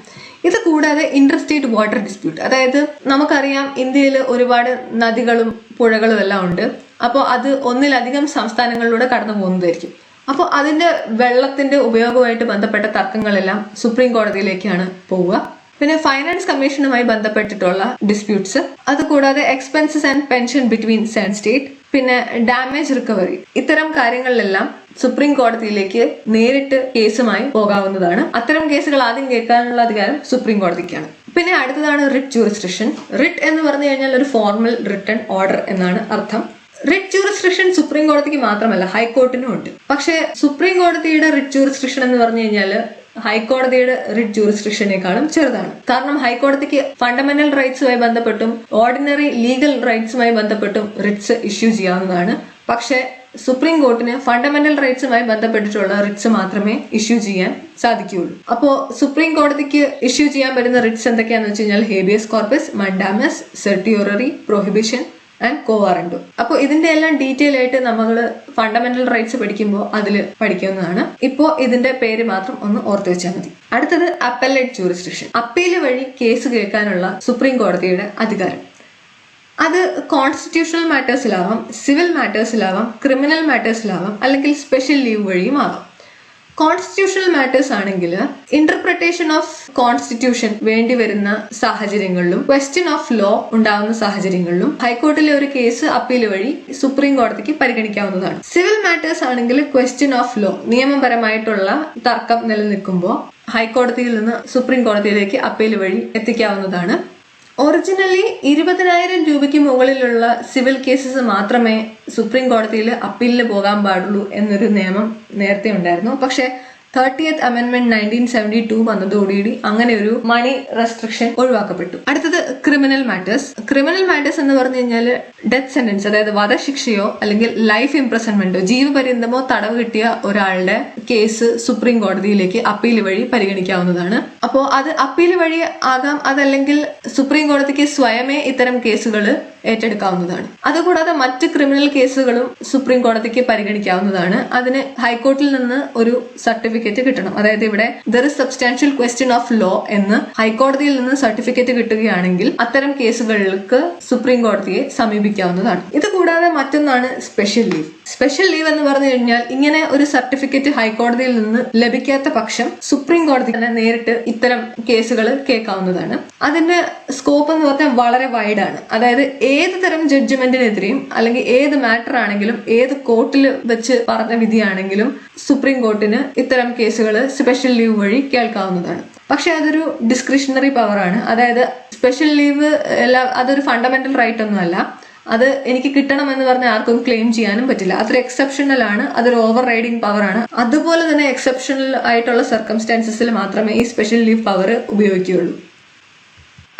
ഇത് കൂടാതെ ഇന്റർസ്റ്റേറ്റ് വാട്ടർ ഡിസ്പ്യൂട്ട്, അതായത് നമുക്കറിയാം ഇന്ത്യയിൽ ഒരുപാട് നദികളും പുഴകളും എല്ലാം ഉണ്ട്. അപ്പോൾ അത് ഒന്നിലധികം സംസ്ഥാനങ്ങളിലൂടെ കടന്നു പോകുന്നതായിരിക്കും. അപ്പോൾ അതിന്റെ വെള്ളത്തിന്റെ ഉപയോഗവുമായിട്ട് ബന്ധപ്പെട്ട തർക്കങ്ങളെല്ലാം സുപ്രീം കോടതിയിലേക്കാണ് പോവുക. പിന്നെ ഫൈനാൻസ് കമ്മീഷനുമായി ബന്ധപ്പെട്ടിട്ടുള്ള ഡിസ്പ്യൂട്ട്സ്, അതുകൂടാതെ expenses and pension between state, പിന്നെ ഡാമേജ് റിക്കവറി, ഇത്തരം കാര്യങ്ങളിലെല്ലാം സുപ്രീം കോടതിയിലേക്ക് നേരിട്ട് കേസുമായി പോകാവുന്നതാണ്. അത്തരം കേസുകൾ ആദ്യം കേൾക്കാനുള്ള അധികാരം സുപ്രീം കോടതിക്കാണ്. പിന്നെ അടുത്തതാണ് റിട്ട് ജൂറിസ്ഡിക്ഷൻ. റിട്ട് എന്ന് പറഞ്ഞു കഴിഞ്ഞാൽ ഒരു ഫോർമൽ റിട്ടൺ ഓർഡർ എന്നാണ് അർത്ഥം. റിട്ട് ജൂറിസ്ഡിക്ഷൻ സുപ്രീം കോടതിക്ക് മാത്രമല്ല ഹൈക്കോർട്ടിനും ഉണ്ട്. പക്ഷേ സുപ്രീം കോടതിയുടെ റിട്ട് ജൂറിസ്ഡിക്ഷൻ എന്ന് പറഞ്ഞു കഴിഞ്ഞാൽ ഹൈക്കോടതിയുടെ റിട്ട് ജൂറിസ്ഡിക്ഷനേക്കാളും ചെറുതാണ്. കാരണം ഹൈക്കോടതിക്ക് ഫണ്ടമെന്റൽ റൈറ്റ്സുമായി ബന്ധപ്പെട്ടും ഓർഡിനറി ലീഗൽ റൈറ്റ്സുമായി ബന്ധപ്പെട്ടും റിട്സ് ഇഷ്യൂ ചെയ്യാവുന്നതാണ്. പക്ഷേ സുപ്രീം കോർട്ടിന് ഫണ്ടമെന്റൽ റൈറ്റ്സുമായി ബന്ധപ്പെട്ടിട്ടുള്ള റിട്സ് മാത്രമേ ഇഷ്യൂ ചെയ്യാൻ സാധിക്കുകയുള്ളൂ. അപ്പോൾ സുപ്രീം കോടതിക്ക് ഇഷ്യൂ ചെയ്യാൻ പറ്റുന്ന റിട്സ് എന്തൊക്കെയാണെന്ന് വെച്ച് കഴിഞ്ഞാൽ habeas corpus, mandamus, certiorari, prohibition and quo warranto. അപ്പോൾ ഇതിന്റെ എല്ലാം ഡീറ്റെയിൽ ആയിട്ട് നമ്മൾ ഫണ്ടമെന്റൽ റൈറ്റ്സ് പഠിക്കുമ്പോൾ അതിൽ പഠിക്കുന്നതാണ്. ഇപ്പോൾ ഇതിന്റെ പേര് മാത്രം ഒന്ന് ഓർത്ത് വെച്ചാൽ മതി. അടുത്തത് അപ്പലേറ്റ് ജൂറിസ്ഡിക്ഷൻ. അപ്പീൽ വഴി കേസ് കേൾക്കാനുള്ള സുപ്രീം കോടതിയുടെ അധികാരം. അത് കോൺസ്റ്റിറ്റ്യൂഷണൽ മാറ്റേഴ്സിലാവാം, സിവിൽ മാറ്റേഴ്സിലാവാം, ക്രിമിനൽ മാറ്റേഴ്സിലാവാം, അല്ലെങ്കിൽ സ്പെഷ്യൽ ലീവ് വഴിയും ആവാം. കോൺസ്റ്റിറ്റ്യൂഷണൽ മാറ്റേഴ്സ് ആണെങ്കിൽ ഇന്റർപ്രിട്ടേഷൻ ഓഫ് കോൺസ്റ്റിറ്റ്യൂഷൻ വേണ്ടി വരുന്ന സാഹചര്യങ്ങളിലും ക്വസ്റ്റ്യൻ ഓഫ് ലോ ഉണ്ടാവുന്ന സാഹചര്യങ്ങളിലും ഹൈക്കോർട്ടിലെ ഒരു കേസ് അപ്പീൽ വഴി സുപ്രീം കോടതിക്ക് പരിഗണിക്കാവുന്നതാണ്. സിവിൽ മാറ്റേഴ്സ് ആണെങ്കിൽ ക്വസ്റ്റ്യൻ ഓഫ് ലോ, നിയമപരമായിട്ടുള്ള തർക്കം നിലനിൽക്കുമ്പോൾ ഹൈക്കോടതിയിൽ നിന്ന് സുപ്രീം കോടതിയിലേക്ക് അപ്പീൽ വഴി എത്തിക്കാവുന്നതാണ്. ഒറിജിനലി 20,000 രൂപയ്ക്ക് മുകളിലുള്ള സിവിൽ കേസസ് മാത്രമേ സുപ്രീം കോടതിയിൽ അപ്പീലിന് പോകാൻ പാടുള്ളൂ എന്നൊരു നിയമം നേരത്തെ ഉണ്ടായിരുന്നു. പക്ഷേ 30th Amendment 1972 വന്നതോടുകൂടി അങ്ങനെ ഒരു മണി റെസ്ട്രിക്ഷൻ ഒഴിവാക്കപ്പെട്ടു. അടുത്തത് ക്രിമിനൽ മാറ്റേഴ്സ്. ക്രിമിനൽ മാറ്റേഴ്സ് എന്ന് പറഞ്ഞു കഴിഞ്ഞാൽ ഡെത്ത് സെന്റൻസ്, അതായത് വധശിക്ഷയോ അല്ലെങ്കിൽ ലൈഫ് ഇംപ്രസൺമെന്റോ, ജീവപര്യന്തമോ തടവ് കിട്ടിയ ഒരാളുടെ കേസ് സുപ്രീം കോടതിയിലേക്ക് അപ്പീൽ വഴി പരിഗണിക്കാവുന്നതാണ്. അപ്പോൾ അത് അപ്പീൽ വഴി ആകാം, അതല്ലെങ്കിൽ സുപ്രീം കോടതിക്ക് സ്വയമേ ഇത്തരം കേസുകൾ ഏറ്റെടുക്കാവുന്നതാണ്. അതുകൂടാതെ മറ്റ് ക്രിമിനൽ കേസുകളും സുപ്രീം കോടതിക്ക് പരിഗണിക്കാവുന്നതാണ്. അതിന് ഹൈക്കോർട്ടിൽ നിന്ന് ഒരു സർട്ടിഫിക്കറ്റ് സർട്ടിഫിക്കറ്റ് കിട്ടണം. അതായത് ഇവിടെ there is substantial question of law എന്ന് ഹൈക്കോടതിയിൽ നിന്ന് സർട്ടിഫിക്കറ്റ് കിട്ടുകയാണെങ്കിൽ അത്തരം കേസുകൾക്ക് സുപ്രീം കോടതിയെ സമീപിക്കാവുന്നതാണ്. ഇത് കൂടാതെ മറ്റൊന്നാണ് സ്പെഷ്യൽ ലീവ്. സ്പെഷ്യൽ ലീവ് എന്ന് പറഞ്ഞു കഴിഞ്ഞാൽ ഇങ്ങനെ ഒരു സർട്ടിഫിക്കറ്റ് ഹൈക്കോടതിയിൽ നിന്ന് ലഭിക്കാത്ത പക്ഷം സുപ്രീം കോടതി തന്നെ നേരിട്ട് ഇത്തരം കേസുകൾ കേൾക്കാവുന്നതാണ്. അതിന്റെ സ്കോപ്പ് എന്ന് പറഞ്ഞാൽ വളരെ വൈഡാണ്. അതായത് ഏത് തരം ജഡ്ജ്മെന്റിനെതിരെയും അല്ലെങ്കിൽ ഏത് മാറ്റർ ആണെങ്കിലും ഏത് കോർട്ടിൽ വെച്ച് പറഞ്ഞ വിധിയാണെങ്കിലും സുപ്രീം കോർട്ടിന് ഇത്തരം കേസുകൾ സ്പെഷ്യൽ ലീവ് വഴി കേൾക്കാവുന്നതാണ്. പക്ഷെ അതൊരു ഡിസ്ക്രിഷണറി പവറാണ്. അതായത് സ്പെഷ്യൽ ലീവ് അതൊരു ഫണ്ടമെന്റൽ റൈറ്റ് ഒന്നുമല്ല. അത് എനിക്ക് കിട്ടണം എന്ന് പറഞ്ഞാൽ ആർക്കും ക്ലെയിം ചെയ്യാനും പറ്റില്ല. അതൊരു എക്സെപ്ഷണൽ ആണ്, അതൊരു ഓവർ റൈഡിങ് പവർ ആണ്. അതുപോലെ തന്നെ എക്സെപ്ഷണൽ ആയിട്ടുള്ള സർക്കംസ്റ്റാൻസസിൽ മാത്രമേ ഈ സ്പെഷ്യൽ ലീവ് പവർ ഉപയോഗിക്കുകയുള്ളൂ.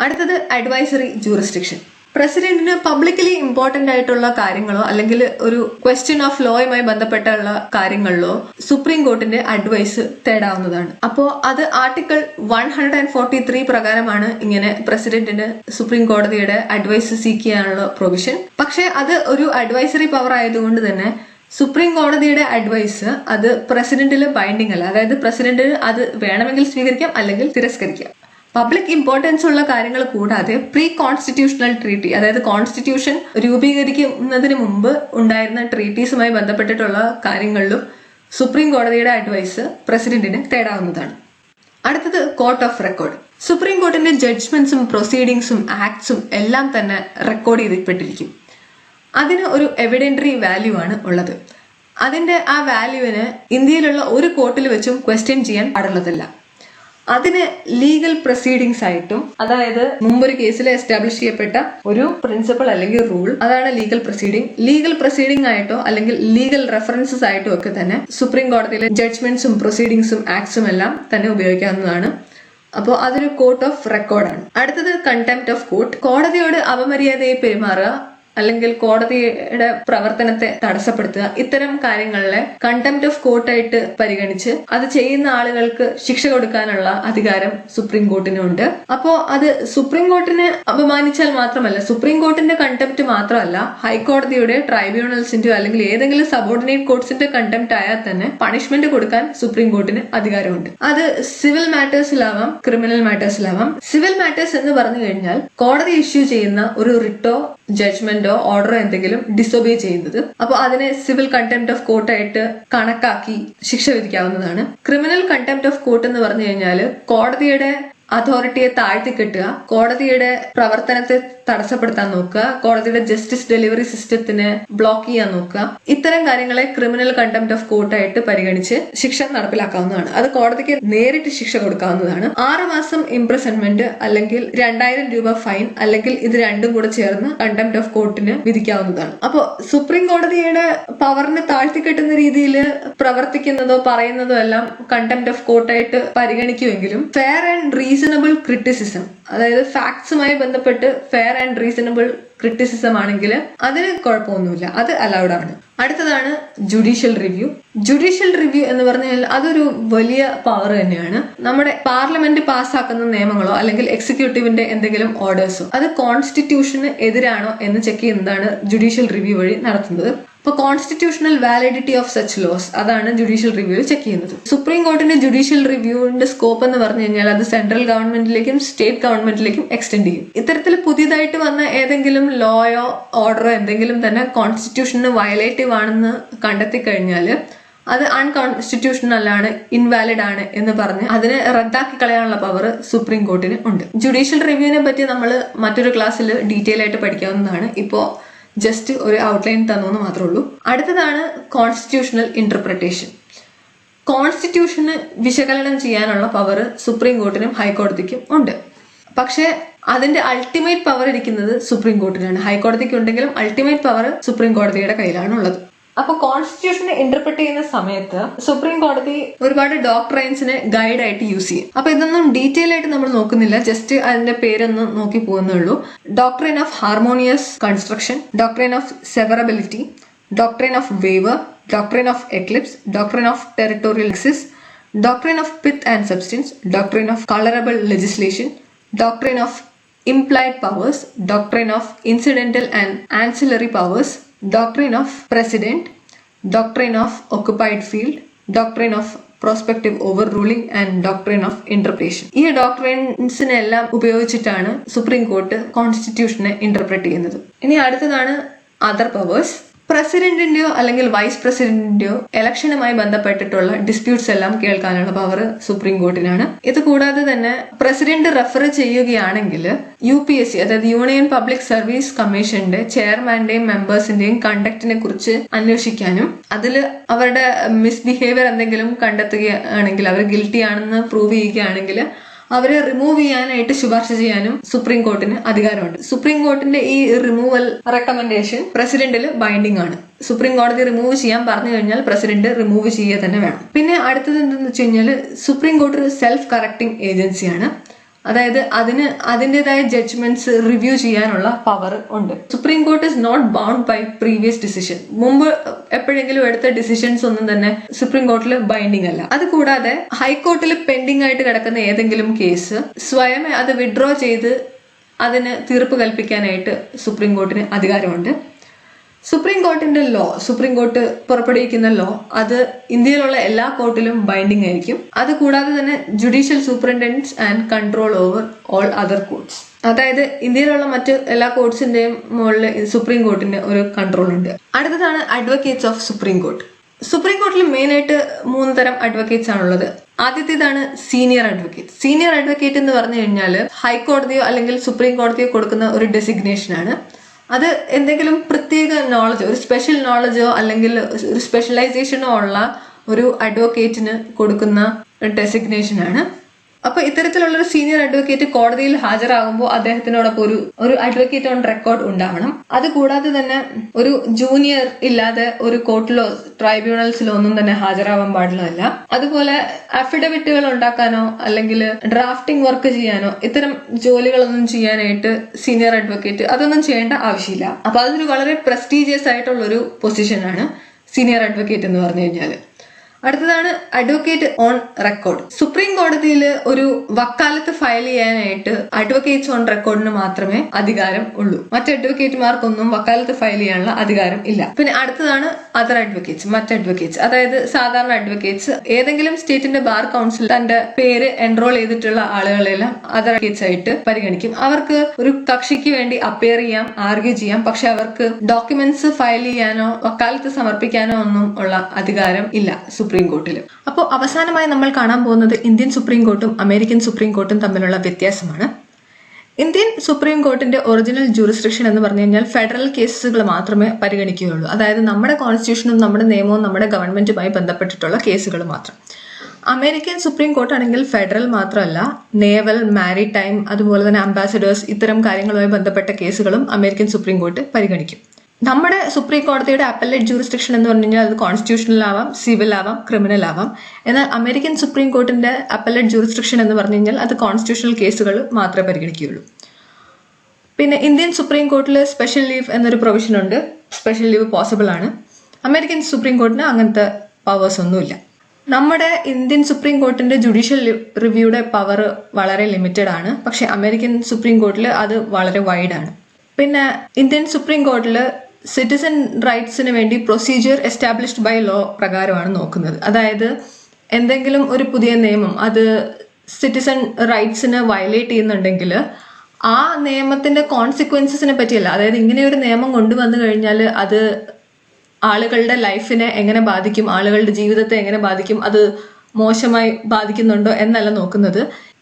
അടുത്തത് അഡ്വൈസറി ജൂറിസ്ഡിക്ഷൻ. പ്രസിഡന്റിന് പബ്ലിക്കലി ഇമ്പോർട്ടന്റ് ആയിട്ടുള്ള കാര്യങ്ങളോ അല്ലെങ്കിൽ ഒരു ക്വസ്റ്റ്യൻ ഓഫ് ലോയുമായി ബന്ധപ്പെട്ടുള്ള കാര്യങ്ങളിലോ സുപ്രീം കോർട്ടിന്റെ അഡ്വൈസ് തേടാവുന്നതാണ്. അപ്പോൾ അത് ആർട്ടിക്കിൾ 143 പ്രകാരമാണ് ഇങ്ങനെ പ്രസിഡന്റിന് സുപ്രീം കോടതിയുടെ അഡ്വൈസ് സീക്ക് ചെയ്യാനുള്ള പ്രൊവിഷൻ. പക്ഷെ അത് ഒരു അഡ്വൈസറി പവർ ആയതുകൊണ്ട് തന്നെ സുപ്രീം കോടതിയുടെ അഡ്വൈസ് അത് പ്രസിഡന്റിൽ ബൈൻഡിങ് അല്ല. അതായത് പ്രസിഡന്റിന് അത് വേണമെങ്കിൽ സ്വീകരിക്കാം അല്ലെങ്കിൽ തിരസ്കരിക്കാം. പബ്ലിക് ഇമ്പോർട്ടൻസ് ഉള്ള കാര്യങ്ങൾ കൂടാതെ പ്രീ കോൺസ്റ്റിറ്റ്യൂഷണൽ ട്രീറ്റി, അതായത് കോൺസ്റ്റിറ്റ്യൂഷൻ രൂപീകരിക്കുന്നതിന് മുമ്പ് ഉണ്ടായിരുന്ന ട്രീറ്റീസുമായി ബന്ധപ്പെട്ടിട്ടുള്ള കാര്യങ്ങളിലും സുപ്രീം കോടതിയുടെ അഡ്വൈസ് പ്രസിഡന്റിന് തേടാവുന്നതാണ്. അടുത്തത് കോർട്ട് ഓഫ് റെക്കോർഡ്. സുപ്രീം കോർട്ടിന്റെ ജഡ്ജ്മെന്റ്സും പ്രൊസീഡിങ്സും ആക്ട്സും എല്ലാം തന്നെ റെക്കോർഡ് ചെയ്യപ്പെട്ടിരിക്കും. അതിന് ഒരു എവിഡന്ററി വാല്യൂ ആണ് ഉള്ളത്. അതിന്റെ ആ വാല്യൂവിന് ഇന്ത്യയിലുള്ള ഒരു കോർട്ടിൽ വെച്ചും ക്വസ്റ്റ്യൻ ചെയ്യാൻ പാടുള്ളതല്ല. അതിന് ലീഗൽ പ്രൊസീഡിങ്സ് ആയിട്ടും, അതായത് മുമ്പൊരു കേസിൽ എസ്റ്റാബ്ലിഷ് ചെയ്യപ്പെട്ട ഒരു പ്രിൻസിപ്പിൾ അല്ലെങ്കിൽ റൂൾ, അതാണ് ലീഗൽ പ്രൊസീഡിംഗ്. ലീഗൽ പ്രൊസീഡിംഗ് ആയിട്ടോ അല്ലെങ്കിൽ ലീഗൽ റെഫറൻസസ് ആയിട്ടോ ഒക്കെ തന്നെ സുപ്രീം കോടതിയിലെ ജഡ്ജ്മെന്റ്സും പ്രൊസീഡിങ്സും ആക്ട്സും എല്ലാം തന്നെ ഉപയോഗിക്കാവുന്നതാണ്. അപ്പോൾ അതൊരു കോർട്ട് ഓഫ് റെക്കോർഡാണ്. അടുത്തത് കണ്ടംപ്റ്റ് ഓഫ് കോർട്ട്. കോടതിയോട് അപമര്യാദയെ പെരുമാറുക അല്ലെങ്കിൽ കോടതിയുടെ പ്രവർത്തനത്തെ തടസ്സപ്പെടുത്തുക, ഇത്തരം കാര്യങ്ങളിലെ കണ്ടംപ്റ്റ് ഓഫ് കോർട്ടായിട്ട് പരിഗണിച്ച് അത് ചെയ്യുന്ന ആളുകൾക്ക് ശിക്ഷ കൊടുക്കാനുള്ള അധികാരം സുപ്രീം കോർട്ടിനുണ്ട്. അപ്പോ അത് സുപ്രീം കോർട്ടിനെ അപമാനിച്ചാൽ മാത്രമല്ല, സുപ്രീം കോർട്ടിന്റെ കണ്ടംപ്റ്റ് മാത്രമല്ല, ഹൈക്കോടതിയുടെ ട്രൈബ്യൂണൽസിന്റെയോ അല്ലെങ്കിൽ ഏതെങ്കിലും സബോർഡിനേറ്റ് കോർട്സിന്റെ കണ്ടംപ്റ്റ് ആയാൽ തന്നെ പണിഷ്മെന്റ് കൊടുക്കാൻ സുപ്രീം കോർട്ടിന് അധികാരമുണ്ട്. അത് സിവിൽ മാറ്റേഴ്സിലാവാം, ക്രിമിനൽ മാറ്റേഴ്സിലാവാം. സിവിൽ മാറ്റേഴ്സ് എന്ന് പറഞ്ഞു കഴിഞ്ഞാൽ കോടതി ഇഷ്യൂ ചെയ്യുന്ന ഒരു റിട്ടോ, ജഡ്ജ്മെന്റോ ഓർഡറോ എന്തെങ്കിലും ഡിസൊബേ ചെയ്യുന്നത്, അപ്പോൾ അതിനെ സിവിൽ കണ്ടംപ്റ്റ് ഓഫ് കോർട്ട് ആയിട്ട് കണക്കാക്കി ശിക്ഷ വിധിക്കാവുന്നതാണ്. ക്രിമിനൽ കണ്ടംപ്റ്റ് ഓഫ് കോർട്ട് എന്ന് പറഞ്ഞു കഴിഞ്ഞാൽ കോടതിയുടെ അതോറിറ്റിയെ താഴ്ത്തിക്കെട്ടുക, കോടതിയുടെ പ്രവർത്തനത്തെ തടസ്സപ്പെടുത്താൻ നോക്കുക, കോടതിയുടെ ജസ്റ്റിസ് ഡെലിവറി സിസ്റ്റത്തിനെ ബ്ലോക്ക് ചെയ്യാൻ നോക്കുക, ഇത്തരം കാര്യങ്ങളെ ക്രിമിനൽ കണ്ടംപ്റ്റ് ഓഫ് കോർട്ടായിട്ട് പരിഗണിച്ച് ശിക്ഷ നടപ്പിലാക്കാവുന്നതാണ്. അത് കോടതിക്ക് നേരിട്ട് ശിക്ഷ കൊടുക്കാവുന്നതാണ്. 6 മാസം ഇംപ്രിസൺമെന്റ് അല്ലെങ്കിൽ 2000 രൂപ ഫൈൻ അല്ലെങ്കിൽ ഇത് രണ്ടും കൂടെ ചേർന്ന് കണ്ടംപ്റ്റ് ഓഫ് കോർട്ടിന് വിധിക്കാവുന്നതാണ്. അപ്പോൾ സുപ്രീം കോടതിയുടെ പവറിനെ താഴ്ത്തിക്കെട്ടുന്ന രീതിയിൽ പ്രവർത്തിക്കുന്നതോ പറയുന്നതോ എല്ലാം കണ്ടംപ്റ്റ് ഓഫ് കോർട്ടായിട്ട് പരിഗണിക്കുമെങ്കിലും ഫെയർ ആൻഡ് റീസണബിൾ ക്രിറ്റിസിസം, അതായത് ഫാക്ട്സുമായി ബന്ധപ്പെട്ട് ഫെയർ ആൻഡ് റീസണബിൾ ക്രിറ്റിസിസം ആണെങ്കിൽ അതിന് കുഴപ്പമൊന്നുമില്ല, അത് അലൗഡ് ആണ്. അടുത്തതാണ് ജുഡീഷ്യൽ റിവ്യൂ. ജുഡീഷ്യൽ റിവ്യൂ എന്ന് പറഞ്ഞാൽ അതൊരു വലിയ പവർ തന്നെയാണ്. നമ്മുടെ പാർലമെന്റ് പാസ്സാക്കുന്ന നിയമങ്ങളോ അല്ലെങ്കിൽ എക്സിക്യൂട്ടീവിന്റെ എന്തെങ്കിലും ഓർഡേഴ്സോ അത് കോൺസ്റ്റിറ്റ്യൂഷന് എതിരാണോ എന്ന് ചെക്ക് ചെയ്യുന്നതാണ് ജുഡീഷ്യൽ റിവ്യൂ വഴി നടത്തുന്നത്. അപ്പോൾ constitutional validity of such laws, അതാണ് ജുഡീഷ്യൽ റിവ്യൂ ചെക്ക് ചെയ്യുന്നത്. സുപ്രീം കോർട്ടിന്റെ ജുഡീഷ്യൽ റിവ്യൂവിന്റെ സ്കോപ്പ് എന്ന് പറഞ്ഞു കഴിഞ്ഞാൽ അത് സെൻട്രൽ ഗവൺമെന്റിലേക്കും സ്റ്റേറ്റ് ഗവൺമെന്റിലേക്കും എക്സ്റ്റെൻഡ് ചെയ്യും. ഇത്തരത്തിൽ പുതിയതായിട്ട് വന്ന ഏതെങ്കിലും ലോയോ ഓർഡറോ എന്തെങ്കിലും തന്നെ കോൺസ്റ്റിറ്റ്യൂഷന് വയലേറ്റീവ് ആണെന്ന് കണ്ടെത്തി കഴിഞ്ഞാൽ അത് അൺകോൺസ്റ്റിറ്റ്യൂഷണൽ ആണ്, ഇൻവാലിഡ് ആണ് എന്ന് പറഞ്ഞ് അതിനെ റദ്ദാക്കി കളയാനുള്ള പവർ സുപ്രീം കോർട്ടിന് ഉണ്ട്. ജുഡീഷ്യൽ റിവ്യൂവിനെ പറ്റി നമ്മൾ മറ്റൊരു ക്ലാസ്സിൽ ഡീറ്റെയിൽ ആയിട്ട് പഠിക്കാവുന്നതാണ്. ഇപ്പോൾ ജസ്റ്റ് ഒരു ഔട്ട്ലൈൻ തന്നു മാത്രമേ ഉള്ളൂ. അടുത്തതാണ് കോൺസ്റ്റിറ്റ്യൂഷണൽ ഇന്റർപ്രിട്ടേഷൻ. കോൺസ്റ്റിറ്റ്യൂഷന് വിശകലനം ചെയ്യാനുള്ള പവർ സുപ്രീം കോർട്ടിനും ഹൈക്കോടതിക്കും ഉണ്ട്. പക്ഷെ അതിന്റെ അൾട്ടിമേറ്റ് പവർ ഇരിക്കുന്നത് സുപ്രീം കോർട്ടിനാണ്. ഹൈക്കോടതിക്ക് ഉണ്ടെങ്കിലും അൾട്ടിമേറ്റ് പവർ സുപ്രീം കോടതിയുടെ കയ്യിലാണ് ഉള്ളത്. അപ്പൊ കോൺസ്റ്റിറ്റ്യൂഷനെ ഇന്റർപ്രറ്റ് ചെയ്യുന്ന സമയത്ത് സുപ്രീം കോടതി ഒരുപാട് ഡോക്ട്രൈൻസിനെ ഗൈഡ് ആയിട്ട് യൂസ് ചെയ്യും. അപ്പൊ ഇതൊന്നും ഡീറ്റെയിൽ ആയിട്ട് നമ്മൾ നോക്കുന്നില്ല, ജസ്റ്റ് അതിന്റെ പേരൊന്ന് നോക്കി പോകുന്നേ ഉള്ളൂ. Doctrine of harmonious construction, doctrine of severability, doctrine of waiver, doctrine of eclipse, doctrine of territorial nexus, doctrine of pith and substance, doctrine of colourable legislation, doctrine of implied powers, doctrine of incidental and ancillary powers, doctrine of precedent, doctrine of occupied field, doctrine of prospective over ruling and doctrine of interpretation. ഈ ഡോക്ട്രിൻസിനെല്ലാം ഉപയോഗിച്ചിട്ടാണ് സുപ്രീം കോർട്ട് കോൺസ്റ്റിറ്റ്യൂഷനെ ഇന്റർപ്രറ്റ് ചെയ്യുന്നത്. ഇനി അടുത്തതാണ് അതർ പവേഴ്സ്. പ്രസിഡന്റിന്റെയോ അല്ലെങ്കിൽ വൈസ് പ്രസിഡന്റിന്റെയോ ഇലക്ഷനുമായി ബന്ധപ്പെട്ടിട്ടുള്ള ഡിസ്പ്യൂട്ട്സ് എല്ലാം കേൾക്കാനുള്ള പവർ സുപ്രീം കോർട്ടിനാണ്. ഇത് കൂടാതെ തന്നെ പ്രസിഡന്റ് റെഫർ ചെയ്യുകയാണെങ്കിൽ UPSC അതായത് യൂണിയൻ പബ്ലിക് സർവീസ് കമ്മീഷന്റെ ചെയർമാന്റെയും മെമ്പേഴ്സിന്റെയും കണ്ടക്റ്റിനെ കുറിച്ച് അന്വേഷിക്കാനും അതിൽ അവരുടെ മിസ്ബിഹേവിയർ എന്തെങ്കിലും കണ്ടെത്തുകയാണെങ്കിൽ, അവർ ഗിൽറ്റി ആണെന്ന് പ്രൂവ് ചെയ്യുകയാണെങ്കിൽ അവരെ റിമൂവ് ചെയ്യാനായിട്ട് ശുപാർശ ചെയ്യാനും സുപ്രീം കോർട്ടിന് അധികാരമുണ്ട്. സുപ്രീം കോർട്ടിന്റെ ഈ റിമൂവൽ റെക്കമെൻഡേഷൻ പ്രസിഡന്റിൽ ബൈൻഡിംഗ് ആണ്. സുപ്രീം കോടതി റിമൂവ് ചെയ്യാൻ പറഞ്ഞു കഴിഞ്ഞാൽ പ്രസിഡന്റ് റിമൂവ് ചെയ്യുക തന്നെ വേണം. പിന്നെ അടുത്തത് എന്തെന്ന് വെച്ച് കഴിഞ്ഞാൽ സുപ്രീം കോർട്ട് ഒരു സെൽഫ് കറക്റ്റിംഗ് ഏജൻസിയാണ്. അതായത് അതിൻ്റെതായ ജഡ്ജ്മെന്റ്സ് റിവ്യൂ ചെയ്യാനുള്ള പവർ ഉണ്ട്. Supreme court is not bound by previous decision. മുമ്പ് എപ്പോഴെങ്കിലും എടുത്ത ഡിസിഷൻസ് ഒന്നും തന്നെ സുപ്രീം കോർട്ടിൽ ബൈൻഡിങ് അല്ല. അത് കൂടാതെ ഹൈക്കോർട്ടിൽ പെൻഡിംഗ് ആയിട്ട് കിടക്കുന്ന ഏതെങ്കിലും കേസ് സ്വയമേ അത് വിഡ്രോ ചെയ്ത് അതിന് തീർപ്പ് കൽപ്പിക്കാനായിട്ട് സുപ്രീം കോർട്ടിന് അധികാരമുണ്ട്. സുപ്രീം കോർട്ടിന്റെ ലോ, സുപ്രീം കോർട്ട് പുറപ്പെടുവിക്കുന്ന ലോ, അത് ഇന്ത്യയിലുള്ള എല്ലാ കോർട്ടിലും ബൈൻഡിംഗ് ആയിരിക്കും. അത് കൂടാതെ തന്നെ judicial superintendence and control over all other courts. അതായത് ഇന്ത്യയിലുള്ള മറ്റ് എല്ലാ കോർട്ട്സിന്റെയും മുകളിൽ സുപ്രീം കോർട്ടിന്റെ ഒരു കൺട്രോൾ ഉണ്ട്. അടുത്തതാണ് advocates of supreme court. Supreme കോർട്ടിൽ മെയിൻ ആയിട്ട് 3 തരം അഡ്വക്കേറ്റ്സ് ആണുള്ളത്. ആദ്യത്തേതാണ് സീനിയർ അഡ്വക്കേറ്റ്. സീനിയർ അഡ്വക്കേറ്റ് എന്ന് പറഞ്ഞു കഴിഞ്ഞാൽ ഹൈക്കോടതിയോ അല്ലെങ്കിൽ സുപ്രീം കോടതിയോ കൊടുക്കുന്ന ഒരു ഡെസിഗ്നേഷൻ ആണ്. അത് എന്തെങ്കിലും പ്രത്യേക നോളജോ, ഒരു സ്പെഷ്യൽ നോളജോ അല്ലെങ്കിൽ ഒരു സ്പെഷ്യലൈസേഷനോ ഉള്ള ഒരു അഡ്വക്കേറ്റിന് കൊടുക്കുന്ന ഡെസിഗ്നേഷൻ ആണ്. അപ്പൊ ഇത്തരത്തിലുള്ളൊരു സീനിയർ അഡ്വക്കേറ്റ് കോടതിയിൽ ഹാജരാകുമ്പോൾ അദ്ദേഹത്തിനോടൊപ്പം ഒരു അഡ്വക്കേറ്റ് ഓൺ റെക്കോർഡ് ഉണ്ടാവണം. അത് കൂടാതെ തന്നെ ഒരു ജൂനിയർ ഇല്ലാതെ ഒരു കോർട്ടിലോ ട്രൈബ്യൂണൽസിലോ ഒന്നും തന്നെ ഹാജരാവാൻ പാടുള്ളതല്ല. അതുപോലെ അഫിഡവിറ്റുകൾ ഉണ്ടാക്കാനോ അല്ലെങ്കിൽ ഡ്രാഫ്റ്റിംഗ് വർക്ക് ചെയ്യാനോ ഇത്തരം ജോലികളൊന്നും ചെയ്യാനായിട്ട് സീനിയർ അഡ്വക്കേറ്റ് അതൊന്നും ചെയ്യേണ്ട ആവശ്യമില്ല. അപ്പൊ അതൊരു വളരെ പ്രസ്റ്റീജിയസ് ആയിട്ടുള്ളൊരു പൊസിഷനാണ് സീനിയർ അഡ്വക്കേറ്റ് എന്ന് പറഞ്ഞു കഴിഞ്ഞാൽ. അടുത്തതാണ് അഡ്വക്കേറ്റ് ഓൺ റെക്കോർഡ്. സുപ്രീം കോടതിയിൽ ഒരു വക്കാലത്ത് ഫയൽ ചെയ്യാനായിട്ട് അഡ്വക്കേറ്റ്സ് ഓൺ റെക്കോർഡിന് മാത്രമേ അധികാരം ഉള്ളൂ. മറ്റ് അഡ്വക്കേറ്റുമാർക്കൊന്നും വക്കാലത്ത് ഫയൽ ചെയ്യാനുള്ള അധികാരം ഇല്ല. പിന്നെ അടുത്തതാണ് അതർ അഡ്വക്കേറ്റ്സ്, മറ്റ് അഡ്വക്കേറ്റ്സ്. അതായത് സാധാരണ അഡ്വക്കേറ്റ്സ് ഏതെങ്കിലും സ്റ്റേറ്റിന്റെ ബാർ കൗൺസിൽ തന്റെ പേര് എൻറോൾ ചെയ്തിട്ടുള്ള ആളുകളെല്ലാം അതർ അഡ്വക്കേറ്റ്സ് ആയിട്ട് പരിഗണിക്കും. അവർക്ക് ഒരു കക്ഷിക്ക് വേണ്ടി അപ്പിയർ ചെയ്യാം, ആർഗ്യൂ ചെയ്യാം. പക്ഷെ അവർക്ക് ഡോക്യുമെന്റ്സ് ഫയൽ ചെയ്യാനോ വക്കാലത്ത് സമർപ്പിക്കാനോ ഒന്നും ഉള്ള അധികാരം ഇല്ല സുപ്രീം കോർട്ടിൽ. അപ്പോൾ അവസാനമായി നമ്മൾ കാണാൻ പോകുന്നത് ഇന്ത്യൻ സുപ്രീം കോർട്ടും അമേരിക്കൻ സുപ്രീം കോർട്ടും തമ്മിലുള്ള വ്യത്യാസമാണ്. ഇന്ത്യൻ സുപ്രീം കോർട്ടിന്റെ ഒറിജിനൽ ജൂറിസ്ഡിക്ഷൻ എന്ന് പറഞ്ഞു കഴിഞ്ഞാൽ ഫെഡറൽ കേസുകൾ മാത്രമേ പരിഗണിക്കുകയുള്ളൂ. അതായത് നമ്മുടെ കോൺസ്റ്റിറ്റ്യൂഷനും നമ്മുടെ നിയമവും നമ്മുടെ ഗവൺമെന്റുമായി ബന്ധപ്പെട്ടിട്ടുള്ള കേസുകൾ മാത്രം. അമേരിക്കൻ സുപ്രീം കോർട്ട് ആണെങ്കിൽ ഫെഡറൽ മാത്രമല്ല, നേവൽ, മാരിടൈം, അതുപോലെ തന്നെ അംബാസഡേഴ്സ്, ഇത്തരം കാര്യങ്ങളുമായി ബന്ധപ്പെട്ട കേസുകളും അമേരിക്കൻ സുപ്രീം കോർട്ട് പരിഗണിക്കും. നമ്മുടെ സുപ്രീം കോടതിയുടെ അപ്പലേറ്റ് ജൂറിസ്ഡിക്ഷൻ എന്ന് പറഞ്ഞു കഴിഞ്ഞാൽ അത് കോൺസ്റ്റിറ്റ്യൂഷണൽ ആവാം, സിവിൽ ആവാം, ക്രിമിനൽ ആവാം. എന്നാൽ അമേരിക്കൻ സുപ്രീം കോർട്ടിന്റെ അപ്പലേറ്റ് ജൂറിസ്ഡിക്ഷൻ എന്ന് പറഞ്ഞു കഴിഞ്ഞാൽ അത് കോൺസ്റ്റിറ്റ്യൂഷണൽ കേസുകൾ മാത്രമേ പരിഗണിക്കുകയുള്ളൂ. പിന്നെ ഇന്ത്യൻ സുപ്രീം കോർട്ടിൽ സ്പെഷ്യൽ ലീവ് എന്നൊരു പ്രൊവിഷൻ ഉണ്ട്. സ്പെഷ്യൽ ലീവ് പോസിബിൾ ആണ്. അമേരിക്കൻ സുപ്രീം കോർട്ടിന് അങ്ങനത്തെ പവേഴ്സ് ഒന്നുമില്ല. നമ്മുടെ ഇന്ത്യൻ സുപ്രീം കോർട്ടിന്റെ ജുഡീഷ്യൽ റിവ്യൂയുടെ പവർ വളരെ ലിമിറ്റഡ് ആണ്. പക്ഷെ അമേരിക്കൻ സുപ്രീം കോർട്ടിൽ അത് വളരെ വൈഡ് ആണ്. പിന്നെ ഇന്ത്യൻ സുപ്രീം കോർട്ടിൽ സിറ്റിസൺ റൈറ്റ്സിന് വേണ്ടി പ്രൊസീജിയർ എസ്റ്റാബ്ലിഷ്ഡ് ബൈ ലോ പ്രകാരമാണ് നോക്കുന്നത്. അതായത് എന്തെങ്കിലും ഒരു പുതിയ നിയമം അത് സിറ്റിസൺ റൈറ്റ്സിന് വയലേറ്റ് ചെയ്യുന്നുണ്ടെങ്കിൽ ആ നിയമത്തിന്റെ കോൺസിക്വൻസസിനെ പറ്റിയല്ല. അതായത് ഇങ്ങനെ ഒരു നിയമം കൊണ്ടുവന്നു കഴിഞ്ഞാൽ അത് ആളുകളുടെ ലൈഫിനെ എങ്ങനെ ബാധിക്കും, ആളുകളുടെ ജീവിതത്തെ എങ്ങനെ ബാധിക്കും, അത് മോശമായി ബാധിക്കുന്നുണ്ടോ എന്നല്ല നോക്കുന്നത്.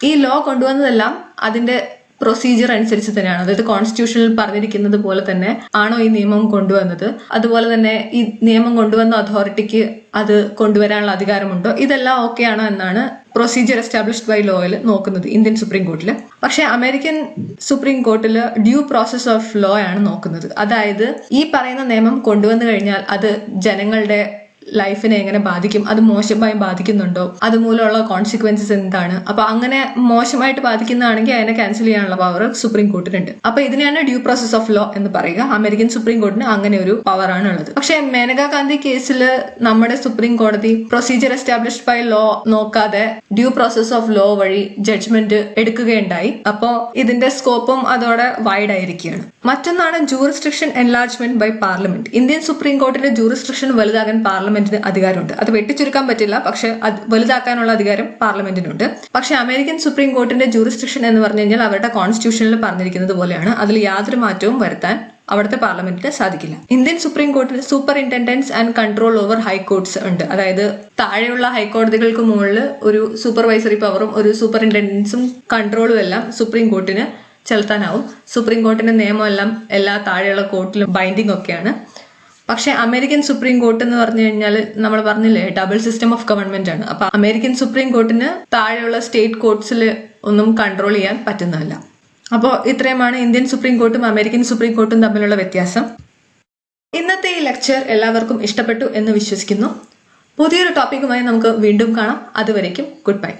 ഈ ലോ കൊണ്ടുവന്നതെല്ലാം അതിന്റെ പ്രൊസീജിയർ അനുസരിച്ച് തന്നെയാണ്. അതായത് കോൺസ്റ്റിറ്റ്യൂഷനിൽ പറഞ്ഞിരിക്കുന്നത് പോലെ തന്നെ ആണോ ഈ നിയമം കൊണ്ടുവന്നത്, അതുപോലെ തന്നെ ഈ നിയമം കൊണ്ടുവന്ന അതോറിറ്റിക്ക് അത് കൊണ്ടുവരാനുള്ള അധികാരമുണ്ടോ, ഇതെല്ലാം ഓക്കെ ആണോ എന്നാണ് പ്രൊസീജിയർ എസ്റ്റാബ്ലിഷ്ഡ് ബൈ ലോയിൽ നോക്കുന്നത് ഇന്ത്യൻ സുപ്രീം കോർട്ടിൽ. പക്ഷെ അമേരിക്കൻ സുപ്രീം കോർട്ടിൽ ഡ്യൂ പ്രോസസ് ഓഫ് ലോ ആണ് നോക്കുന്നത്. അതായത് ഈ പറയുന്ന നിയമം കൊണ്ടുവന്നു കഴിഞ്ഞാൽ അത് ജനങ്ങളുടെ ലൈഫിനെ എങ്ങനെ ബാധിക്കും, അത് മോശമായി ബാധിക്കുന്നുണ്ടോ, അതുമൂലമുള്ള കോൺസിക്വൻസസ് എന്താണ്. അപ്പൊ അങ്ങനെ മോശമായിട്ട് ബാധിക്കുന്നതാണെങ്കിൽ അതിനെ ക്യാൻസൽ ചെയ്യാനുള്ള പവർ സുപ്രീം കോർട്ടിനുണ്ട്. അപ്പൊ ഇതിനെയാണ് ഡ്യൂ പ്രോസസ് ഓഫ് ലോ എന്ന് പറയുക. അമേരിക്കൻ സുപ്രീം കോർട്ടിന് അങ്ങനെ ഒരു പവർ ആണ് ഉള്ളത്. പക്ഷെ മേനകാ ഗാന്ധി കേസിൽ നമ്മുടെ സുപ്രീം കോടതി പ്രൊസീജിയർ എസ്റ്റാബ്ലിഷ്ഡ് ബൈ ലോ നോക്കാതെ ഡ്യൂ പ്രോസസ് ഓഫ് ലോ വഴി ജഡ്ജ്മെന്റ് എടുക്കുകയുണ്ടായി. അപ്പോ ഇതിന്റെ സ്കോപ്പും അതോടെ വൈഡ് ആയിരിക്കുകയാണ്. മറ്റൊന്നാണ് jurisdiction enlargement by parliament. Indian supreme കോർട്ടിന്റെ ജൂറിസ്ഡിക്ഷൻ വലുതാകാൻ പാർലമെന്റ് പാർലമെന്റിന് അധികാരമുണ്ട്. അത് വെട്ടിച്ചുരുക്കാൻ പറ്റില്ല, പക്ഷെ അത് വലുതാക്കാനുള്ള അധികാരം പാർലമെന്റിനുണ്ട്. പക്ഷെ അമേരിക്കൻ സുപ്രീം കോർട്ടിന്റെ ജൂറിസ്ഡിക്ഷൻ എന്ന് പറഞ്ഞു കഴിഞ്ഞാൽ അവരുടെ കോൺസ്റ്റിറ്റ്യൂഷനിൽ പറഞ്ഞിരിക്കുന്നത് പോലെയാണ്. അതിൽ യാതൊരു മാറ്റവും വരുത്താൻ അവിടുത്തെ പാർലമെന്റിന് സാധിക്കില്ല. ഇന്ത്യൻ സുപ്രീം കോർട്ടിന് superintendence and control over high courts ഉണ്ട്. അതായത് താഴെയുള്ള ഹൈക്കോടതികൾക്ക് മുകളിൽ ഒരു സൂപ്പർവൈസറി പവറും ഒരു സൂപ്പറിൻറ്റൻഡൻസും കൺട്രോളും എല്ലാം സുപ്രീം കോർട്ടിന് ചെലുത്താനാവും. സുപ്രീം കോർട്ടിന്റെ നിയമം എല്ലാം എല്ലാ താഴെയുള്ള കോർട്ടിലും ബൈൻഡിങ് ഒക്കെയാണ്. പക്ഷെ അമേരിക്കൻ സുപ്രീം കോർട്ട് എന്ന് പറഞ്ഞു കഴിഞ്ഞാൽ നമ്മൾ പറഞ്ഞില്ലേ, ഡബിൾ സിസ്റ്റം ഓഫ് ഗവൺമെന്റ് ആണ്. അപ്പൊ അമേരിക്കൻ സുപ്രീം കോർട്ടിന് താഴെയുള്ള സ്റ്റേറ്റ് കോർട്ട്സിൽ ഒന്നും കൺട്രോൾ ചെയ്യാൻ പറ്റുന്നതല്ല. അപ്പോൾ ഇത്രയുമാണ് ഇന്ത്യൻ സുപ്രീം കോർട്ടും അമേരിക്കൻ സുപ്രീം കോർട്ടും തമ്മിലുള്ള വ്യത്യാസം. ഇന്നത്തെ ഈ ലെക്ചർ എല്ലാവർക്കും ഇഷ്ടപ്പെട്ടു എന്ന് വിശ്വസിക്കുന്നു. പുതിയൊരു ടോപ്പിക്കുമായി നമുക്ക് വീണ്ടും കാണാം. അതുവരേക്കും ഗുഡ് ബൈ.